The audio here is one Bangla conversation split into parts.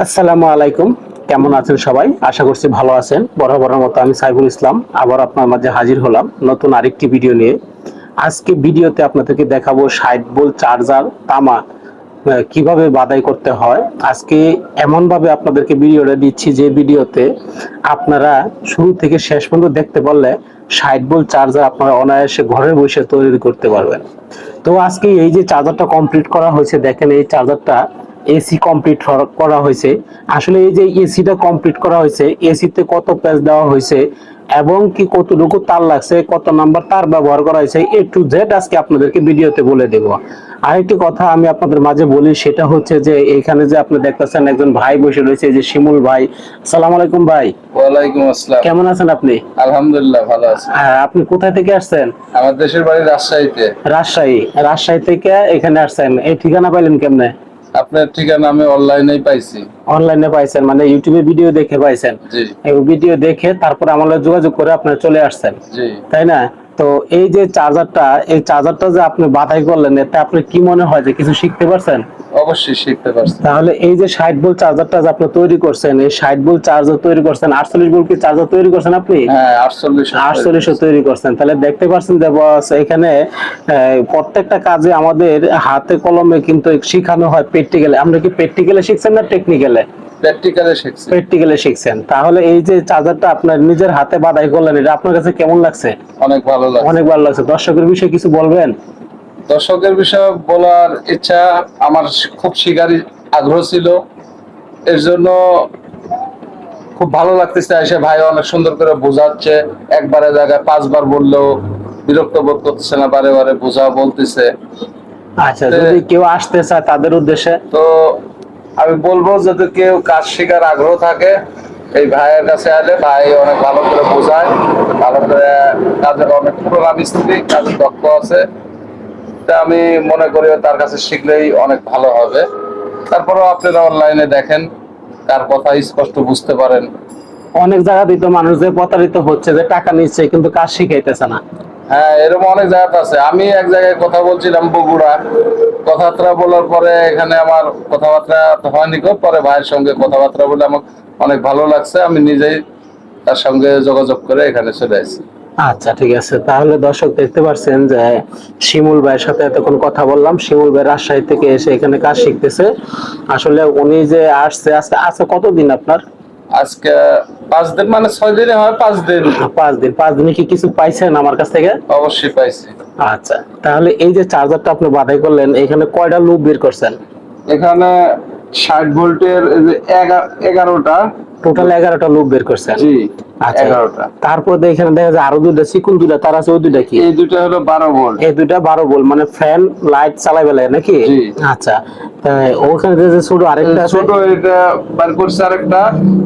আসসালামু আলাইকুম। কেমন আছেন সবাই? আশা করছি ভালো আছেন। বরাবরের মতো আমি সাইফুল ইসলাম আবার আপনার মাঝে হাজির হলাম নতুন আরেকটি ভিডিও নিয়ে। আজকে ভিডিওতে আপনাদেরকে দেখাবো 60 ভোল্ট চার্জার তামা কিভাবে বাদাই করতে হয়। আজকে এমন ভাবে আপনাদেরকে ভিডিওটা দিচ্ছি যে ভিডিওতে আপনারা শুরু থেকে শেষ পর্যন্ত দেখতে পারলে 60 ভোল্ট চার্জার আপনারা অনায়াসে ঘরে বসে তৈরি করতে পারবেন। তো আজকে এই যে চার্জারটা কমপ্লিট করা হয়েছে, দেখেন এই চার্জারটা এসি কমপ্লিট করা হয়েছে। আসলে এই যে এসিটা কমপ্লিট করা হয়েছে, এসিতে কত প্যাচ দেওয়া হয়েছে এবং কি কতটুকু তার লাগছে, কত নাম্বার তার ব্যবহার করা হয়েছে, এ টু জেড আজকে আপনাদেরকে ভিডিওতে বলে দেব। আরেকটি কথা আমি আপনাদের মাঝে বলি, সেটা হচ্ছে যে এখানে যে আপনি দেখতেছেন একজন ভাই বসে রয়েছে, এই যে শিমুল ভাই। আসসালামু আলাইকুম ভাই। ওয়ালাইকুম আসসালাম। কেমন আছেন আপনি? আলহামদুলিল্লাহ ভালো আছি। আপনি কোথা থেকে আসছেন? আমার দেশের বাড়ি রাজশাহীতে। রাজশাহী থেকে এখানে আসছেন। এই ঠিকানা পাইলেন কেমনে? আপনার ঠিকানা আমি অনলাইনেই পাইছি। অনলাইনে পাইছেন মানে ইউটিউবে ভিডিও দেখে পাইছেন? জি এই ভিডিও দেখে তারপর আমাদের যোগাযোগ করে আপনারা চলে আসছেন, জি। তাই না? তো এই যে চার্জারটা, এই চার্জারটা যে আপনি বাছাই করলেন, এতে আপনি কি মনে হয় যে কিছু শিখতে পারছেন? অবশ্যই শিখতে পারছি। তাহলে এই যে 60 ভোল্ট চার্জারটা যে আপনি তৈরি করছেন, এই 60 ভোল্ট চার্জার তৈরি করছেন, 48 ভোল্ট কি চার্জার তৈরি করছেন আপনি? হ্যাঁ 48 48 তৈরি করছেন। তাহলে দেখতে পাচ্ছেন যে বস এখানে প্রত্যেকটা কাজে আমাদের হাতে কলমে কিন্তু শেখানো হয় প্র্যাকটিক্যালি। আমরা কি প্র্যাকটিক্যালি শিখছেন না টেকনিক্যালে? প্র্যাকটিক্যালে শিখছি। প্র্যাকটিক্যালি শিখছেন। তাহলে এই যে চার্জারটা আপনার নিজের হাতে বাছাই করলেন, এটা আপনার কাছে কেমন লাগছে? অনেক ভালো লাগছে। অনেক ভালো লাগছে। দর্শকের বিষয়ে কিছু বলবেন? দর্শকের বিষয়ে বলার ইচ্ছা, আমার খুব শিকারী আগ্রহ ছিল, এর জন্য খুব ভালো লাগতেছে। এসে ভাই অনেক সুন্দর করে বোঝাচ্ছে, একবারে জায়গায় 5 বার বললেও বিরক্ত বোধ করতেছে না, বারে বারে বোঝা বলতেছে। আচ্ছা, যদি কেউ আসতে চায় তাদের উদ্দেশ্যে তো আমি বলবো যদি কেউ কাজ শেখার আগ্রহ থাকে, এই ভাইয়ের কাছে আলে, ভাই অনেক ভালো করে বোঝায়, ভালো করে কাজের অনেক পুরোনো মিস্ত্রি, কাজের দক্ষ আছে। তা আমি মনে করি তার কাছে শিখলেই অনেক ভালো হবে। তারপরেও আপনারা অনলাইনে দেখেন, তার কথা স্পষ্ট বুঝতে পারেন। অনেক জায়গাতেই তো মানুষ যে প্রতারিত হচ্ছে, যে টাকা নিচ্ছে কিন্তু কাজ শিখাইতেছে না। হ্যাঁ এরকম অনেক জায়গাতে আছে। আমি এক জায়গায় কথা বলছিলাম বগুড়া, কথাবার্তা বলার পরে এখানে আমার কথাবার্তা হয়নি, পরে ভাইয়ের সঙ্গে কথাবার্তা বলে আমার অনেক ভালো লাগছে। আমি নিজেই তার সঙ্গে যোগাযোগ করে এখানে চলে আসি। আচ্ছা, ঠিক আছে। তাহলে দর্শক দেখতে পাচ্ছেন যে শিমুল ভাইয়ের সাথে এতক্ষণ কথা বললাম। শিমুল ভাই রাজশাহী থেকে এসে এখানে কাজ শিখতেছে। আসলে উনি যে আসছে আজকে আজকে কতদিন আপনার? আজকে 5 দিন, মানে 6 দিনে হয় 5 দিন। 5 দিন। 5 দিনে কি কিছু পাইছেন আমার কাছ থেকে? অবশ্যই পাইছি। আচ্ছা, তাহলে এই যে চার্জারটা আপনি বাছাই করলেন, এখানে কয়টা লুপ বের করছেন? এখানে 60 ভোল্টের 11টা, টোটাল 11টা লুপ বের করছেন। জি আচ্ছা, 11টা। তারপর এখানে দেখা যায় আরো দুইটা চিকুন দুইটা তার আছে, ওই দুইটা কি? এই দুটো হলো 12 ভোল্ট। এই দুইটা 12 ভোল্ট, মানে ফ্যান লাইট চালাইবে লাগে নাকি? জি। আচ্ছা, ওখানে যে ছোট আরেকটা আছে, ছোট এটা বার করছে আরেকটা।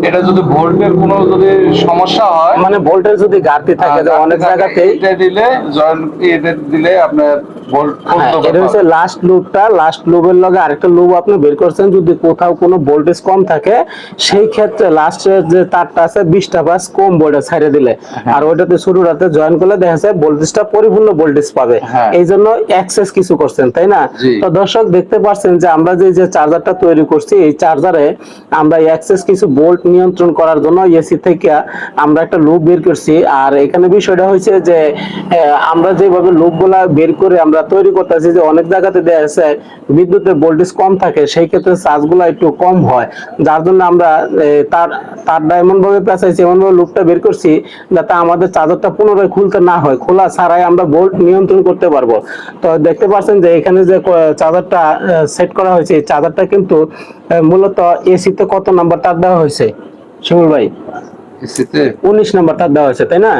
এটা যদি ভোল্টের কোনো যদি সমস্যা হয়, মানে ভোল্টেজ যদি ঘাটতি থাকে, যে অনেক জায়গাতে এটা দিলে জয়েন্ট এটা দিলে আপনার ভোল্ট এটা হচ্ছে লাস্ট লুপটা। লাস্ট লুপের লগে আরেকটা লুপ আপনি বের করছেন, যদি কোথাও কোনো ভোল্টেজ কম থাকে সেই ক্ষেত্রে লাস্টের যে তারটা আছে 20টা পাস কম ভোল্টেজ ছাইড়ে দিলে, আর ওইটাতে ছোটটাতে জয়েন করলে দেখা যায় ভোল্টেজটা পরিপূর্ণ ভোল্টেজ পাবে। এই জন্য এক্সেস কিছু করছেন, তাই না? তো দর্শক দেখতে পাচ্ছেন যে আমরা যে চার্জারটা তৈরি করছি, এই চার্জারে আমরা এক্সেস কিছু ভোল্ট নিয়ন্ত্রণ করার জন্য এসি থেকে আমরা একটা লুপ বের করছি। আর এখানে বিষয়টা হচ্ছে যে আমরা যেভাবে লুপগুলা বের করে আমরা তৈরি করতেছি, যে অনেক জায়গাতে দেখা যাচ্ছে বিদ্যুতের ভোল্টেজ কম থাকে, সেই ক্ষেত্রে চার্জগুলো একটু কম হয়, যার জন্য আমরা তারটা এমন ভাবে পেঁচাইছি, এমন ভাবে লুপটা বের করছি যাতে আমাদের চার্জারটা পুনরায় খুলতে না হয়, খোলা ছাড়াই আমরা ভোল্ট নিয়ন্ত্রণ করতে পারবো। তো দেখতে পাচ্ছেন যে এখানে যে চার্জারটা সেট করা হয়েছে, এই চার্জারটা কিন্তু মূলত এসিতে কত নাম্বার তার দেওয়া হয়েছে শিমুল ভাই? এসিতে 19 নাম্বার তার দেওয়া হয়েছে, তাই না?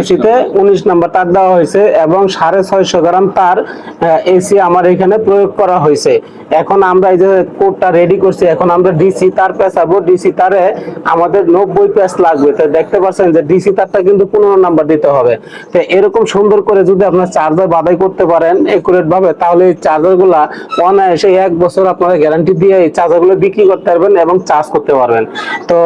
এসিতে 19 নাম্বার তার দেওয়া হয়েছে এবং 650 গ্রাম তার এসি আমার এখানে প্রয়োগ করা হয়েছে। এখন আমরা এই যে কোডটা রেডি করছি, এখন আমরা ডিসি তার পেঁচাবো। ডিসি তারে আমাদের 90 পেঁচ লাগবে। তো দেখতে পাচ্ছেন যে ডিসি তারটা কিন্তু 15 নাম্বার দিতে হবে। তো এরকম সুন্দর করে যদি আপনার চার্জার বাছাই করতে পারেন একুরেট ভাবে, তাহলে এই চার্জার গুলা অনায়াসে 1 বছর আপনারা গ্যারান্টি দিয়ে এই চার্জার গুলো বিক্রি করতে পারবেন এবং চার্জ করতে পারবেন। তো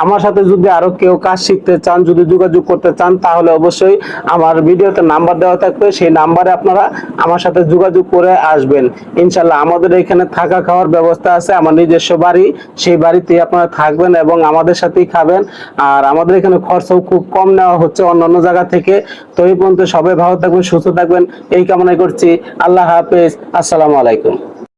আমার সাথে যদি আরো কেউ কেউ কাজ শিখতে চান, যদি যোগাযোগ করতে চান, তাহলে অবশ্যই আমার ভিডিওতে নাম্বার দেওয়া থাকবে, সেই নাম্বারে আপনারা আমার সাথে যোগাযোগ করে আসবেন। ইনশাল্লাহ আমাদের এখানে থাকা খাওয়ার ব্যবস্থা আছে, আমার নিজস্ব বাড়ি, সেই বাড়িতে আপনারা থাকবেন এবং আমাদের সাথেই খাবেন। আর আমাদের এখানে খরচাও খুব কম নেওয়া হচ্ছে অন্যান্য জায়গা থেকে। তো এই পর্যন্ত সবাই ভালো থাকবেন, সুস্থ থাকবেন এই কামনা করছি। আল্লাহ হাফেজ, আসসালামু আলাইকুম।